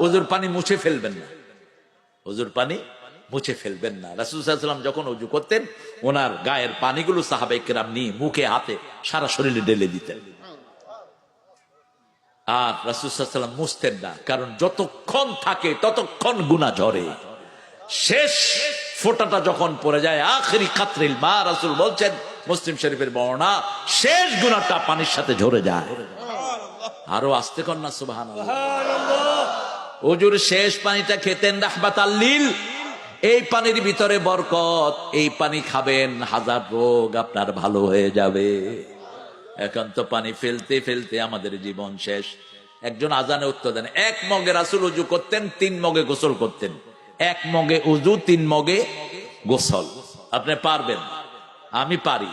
ওজুর পানি মুছে ফেলবেন না, ওজুর পানি মুছে ফেলবেন না। রাসূল সাল্লাল্লাহু আলাইহি ওয়াসাল্লাম যখন ওযু করতেন, ওনার গায়ের পানিগুলো সাহাবায়ে কেরাম নিয়ে মুখে হাতে সারা শরীরে ঢেলে দিতেন। আর রাসূল সাল্লাল্লাহু আলাইহি ওয়াসাল্লাম মুছতেন না, কারণ যতক্ষণ থাকে ততক্ষণ গুনাহ ঝরে। শেষ ফোঁটাটা যখন পড়ে যায়, আখিরি কাতরিল মা, রাসূল বলছেন, মুসলিম শরীফের বর্ণনা, শেষ গুনাহটা পানির সাথে ঝরে যায়। আরো আস্তে কর না সুবহানাল্লাহ। ওজুর শেষ পানিটা খেতেন রাহমাতাল লিল। এই পানির ভিতরে বরকত, এই পানি খাবেন, হাজার রোগ আপনার ভালো হয়ে যাবে। এখন তো পানি ফেলতে ফেলতে আমাদের জীবন শেষ। একজন আজানে উত্তর দেন, 1 মগে রাসূল ওযু করতেন, 3 মগে গোসল করতেন। 1 মগে ওযু, 3 মগে গোসল। আপনি পারবেন? আমি পারি,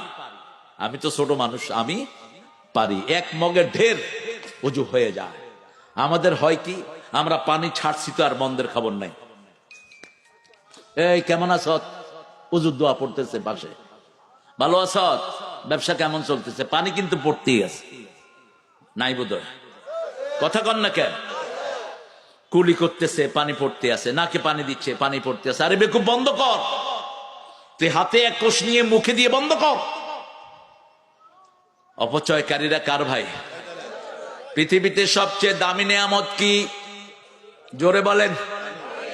আমি তো ছোট মানুষ, আমি পারি। 1 মগে ঢের ওযু হয়ে যায়। আমাদের হয় কি, আমরা পানি ছাড়ছি তো আর বন্ধের খবর নাই। এই কেমন আছ, ওযুর দোয়া পড়তেছে পাশে, ভালো আছ, ব্যবসা কেমন চলতেছে, পানি কিন্তু পড়তেই আছে, নাই বোধহয়, কথা কন না কেন? কুলি করতেছে, পানি পড়তে আছে, নাকে পানি দিচ্ছে, পানি পড়তে আছে। আরে বেকুব, বন্ধ কর, তুই হাতে 1 কোষ নিয়ে মুখে দিয়ে বন্ধ কর। অপচয়কারীরা কার ভাই? পৃথিবীতে সবচেয়ে দামি নিয়ামত কি? জোরে বলেন।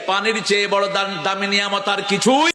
পানির চেয়ে বড় দামি নিয়ামত আর কিছুই